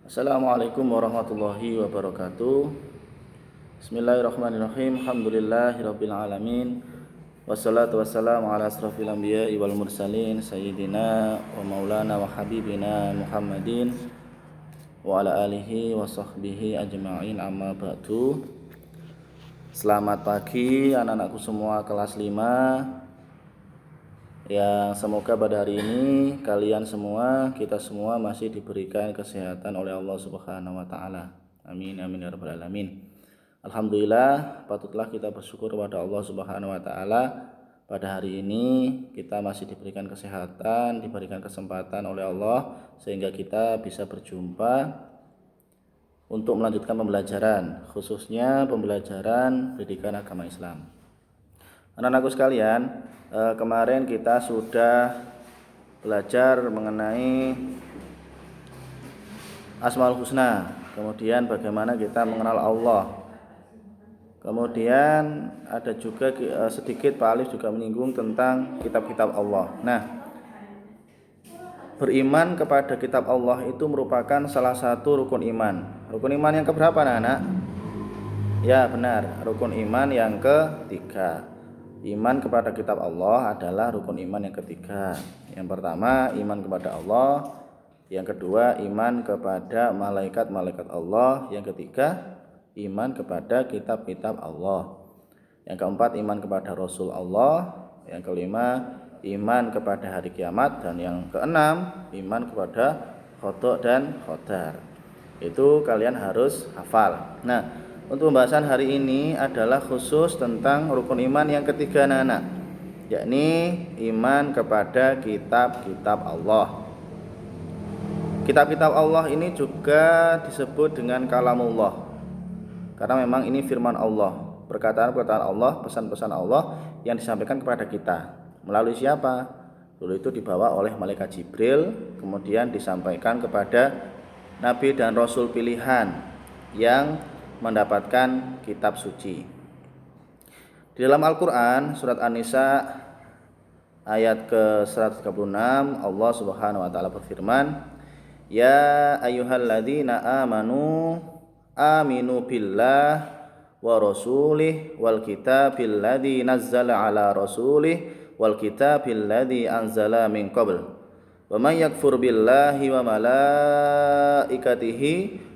Assalamualaikum warahmatullahi wabarakatuh. Bismillahirrahmanirrahim. Alhamdulillahirabbil alamin. Wassalatu wassalamu ala asrofil anbiya'i wal mursalin sayyidina wa maulana wa habibina Muhammadin wa ala alihi wa sahbihi ajma'in, amma ba'du. Selamat pagi anak-anakku semua kelas 5. Yang semoga pada hari ini kalian semua, kita semua masih diberikan kesehatan oleh Allah Subhanahu wa taala. Amin amin ya rabbal alamin. Alhamdulillah, patutlah kita bersyukur kepada Allah Subhanahu wa taala. Pada hari ini kita masih diberikan kesehatan, diberikan kesempatan oleh Allah sehingga kita bisa berjumpa untuk melanjutkan pembelajaran, khususnya pembelajaran pendidikan agama Islam. Anak-anakku sekalian, kemarin kita sudah belajar mengenai Asmaul Husna, kemudian bagaimana kita mengenal Allah. Kemudian ada juga sedikit Pak Alif juga menyinggung tentang kitab-kitab Allah. Nah, beriman kepada kitab Allah itu merupakan salah satu rukun iman. Rukun iman yang keberapa anak-anak? Ya benar, rukun iman yang ketiga. Iman kepada kitab Allah adalah rukun iman yang ketiga. Yang pertama iman kepada Allah, yang kedua iman kepada malaikat-malaikat Allah, yang ketiga iman kepada kitab-kitab Allah, yang keempat iman kepada Rasul Allah, yang kelima iman kepada hari kiamat, dan yang keenam iman kepada qada dan qadar. Itu kalian harus hafal. Nah, untuk pembahasan hari ini adalah khusus tentang rukun iman yang ketiga anak-anak, yakni iman kepada kitab-kitab Allah. Kitab-kitab Allah ini juga disebut dengan kalamullah, karena memang ini firman Allah, perkataan-perkataan Allah, pesan-pesan Allah yang disampaikan kepada kita. Melalui siapa? Dulu itu dibawa oleh malaikat Jibril, kemudian disampaikan kepada Nabi dan Rasul pilihan yang mendapatkan kitab suci. Di dalam Al-Quran surat An-Nisa ayat ke-136 Allah Subhanahu wa taala berfirman, "Ya ayyuhalladzina amanu aminu billah wa rasulih wal kitabil ladzi nazzala ala rasulih wal kitabil ladzi anzala min qabl. Wa may yakfur billahi wa malaikatihi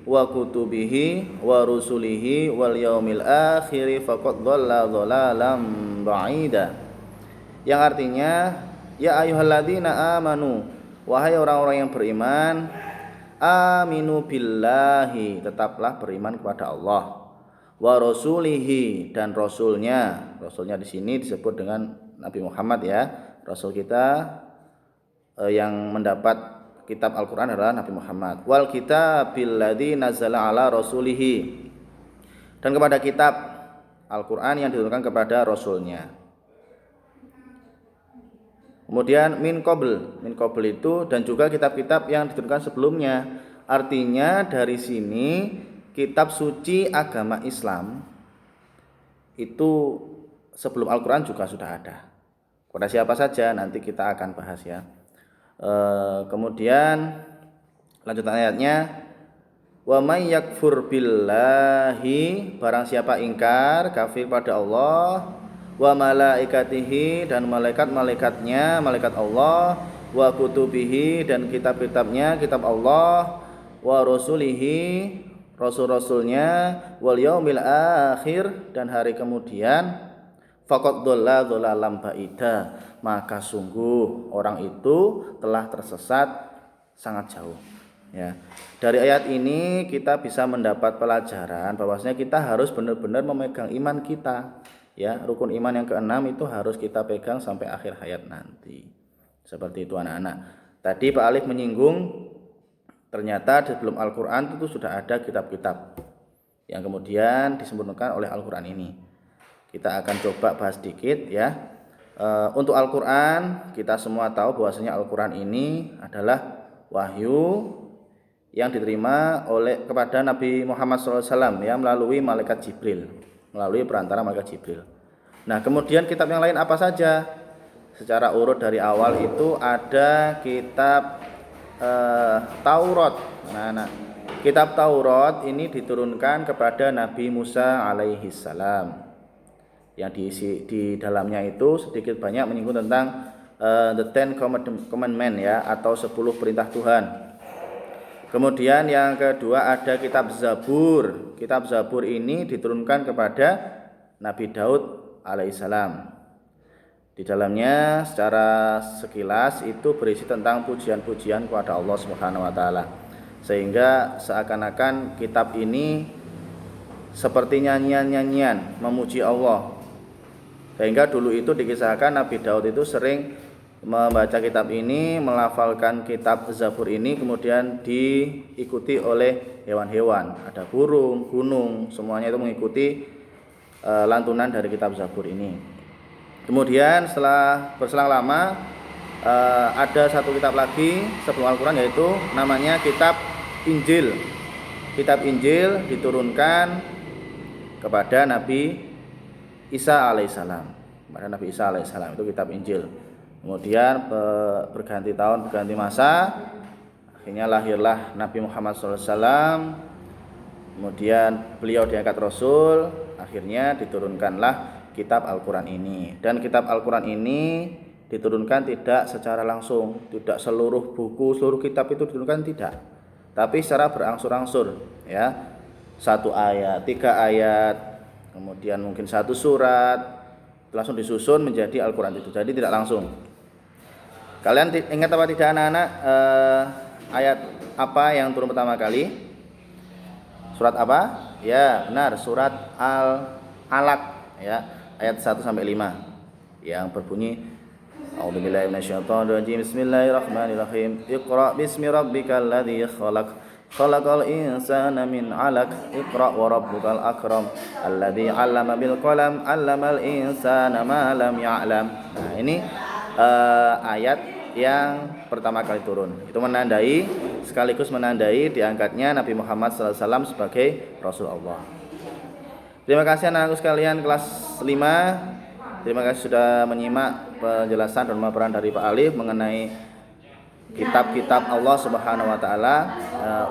wa kutubihi wa rusulihi wal yaumil akhir faqad dhalla dhalalan ba'ida." Yang artinya, ya ayyuhalladzina amanu, wahai orang-orang yang beriman, aminu billahi, tetaplah beriman kepada Allah, wa rasulihi, dan rasulnya. Rasulnya di sini disebut dengan Nabi Muhammad ya. Rasul kita yang mendapat kitab Al-Quran adalah Nabi Muhammad. Wal kitabil ladzi nazzala ala rasulihi, dan kepada kitab Al-Quran yang diturunkan kepada Rasulnya. Kemudian min qabl itu, dan juga kitab-kitab yang diturunkan sebelumnya. Artinya dari sini kitab suci agama Islam itu sebelum Al-Quran juga sudah ada. Kepada siapa saja nanti kita akan bahas ya. Kemudian lanjutan ayatnya, wa may yakfur billahi, barang siapa ingkar kafir pada Allah, wa malaikatihi, dan malaikat-malaikatnya, malaikat Allah, wa kutubihi, dan kitab-kitabnya, kitab Allah, wa rasulihi, rasul-rasulnya, wal yaumil akhir, dan hari kemudian, faqad dhalla dhalalan ba'ida, maka sungguh orang itu telah tersesat sangat jauh ya. Dari ayat ini kita bisa mendapat pelajaran bahwasanya kita harus benar-benar memegang iman kita ya. Rukun iman yang keenam itu harus kita pegang sampai akhir hayat nanti. Seperti itu anak-anak. Tadi Pak Alif menyinggung ternyata di sebelum Al-Quran itu sudah ada kitab-kitab yang kemudian disempurnakan oleh Al-Quran ini. Kita akan coba bahas sedikit ya. Untuk Al-Quran kita semua tahu bahwasanya Al-Quran ini adalah wahyu yang diterima kepada Nabi Muhammad SAW ya, melalui malaikat Jibril, melalui perantara malaikat Jibril. Nah kemudian kitab yang lain apa saja? Secara urut dari awal itu ada kitab Taurat. Nah, Kitab Taurat ini diturunkan kepada Nabi Musa alaihi salam. Yang diisi di dalamnya itu sedikit banyak menyinggung tentang the Ten Commandment ya, atau 10 perintah Tuhan. Kemudian yang kedua ada kitab Zabur. Kitab Zabur ini diturunkan kepada Nabi Daud alaihissalam. Di dalamnya secara sekilas itu berisi tentang pujian-pujian kepada Allah Subhanahu wa taala. Sehingga seakan-akan kitab ini seperti nyanyian-nyanyian memuji Allah. Sehingga dulu itu dikisahkan Nabi Daud itu sering membaca kitab ini, melafalkan kitab Zabur ini, kemudian diikuti oleh hewan-hewan, ada burung, gunung, semuanya itu mengikuti lantunan dari kitab Zabur ini. Kemudian setelah berselang lama ada satu kitab lagi sebelum Al-Quran, yaitu namanya kitab Injil. Kitab Injil diturunkan kepada Nabi Isa alaihissalam. Kepada Nabi Isa alaihissalam itu kitab Injil. Kemudian berganti tahun, berganti masa, akhirnya lahirlah Nabi Muhammad SAW. Kemudian beliau diangkat Rasul, akhirnya diturunkanlah kitab Al-Quran ini. Dan kitab Al-Quran ini diturunkan tidak secara langsung, tidak seluruh buku, seluruh kitab itu diturunkan, tidak, tapi secara berangsur-angsur ya. 1 ayat, 3 ayat, kemudian mungkin 1 surat, langsung disusun menjadi Al-Quran itu. Jadi tidak langsung. Kalian ingat apa tidak anak-anak, ayat apa yang turun pertama kali? Surat apa? Ya benar, surat Al-Alaq ya, ayat 1 sampai 5 yang berbunyi A'udzubillahi minasyaitonirrajim. Bismillahirrahmanirrahim. Iqra bismi rabbikal ladzi khalaq. Khalaqal insana min 'alaq. Iqra wa rabbukal akram. Alladzi 'allama bil qalam. 'allamal insana ma lam ya'lam. Nah, ini ayat yang pertama kali turun. Itu menandai, sekaligus menandai diangkatnya Nabi Muhammad SAW sebagai Rasul Allah. Terima kasih anak-anakku sekalian kelas 5. Terima kasih sudah menyimak penjelasan dan pemaparan dari Pak Alif mengenai kitab-kitab Allah Subhanahu wa taala.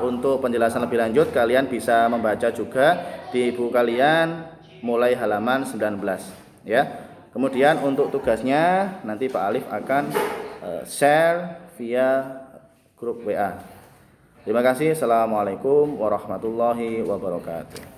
Untuk penjelasan lebih lanjut kalian bisa membaca juga di buku kalian mulai halaman 19 ya. Kemudian untuk tugasnya nanti Pak Alif akan share via grup WA. Terima kasih. Assalamualaikum warahmatullahi wabarakatuh.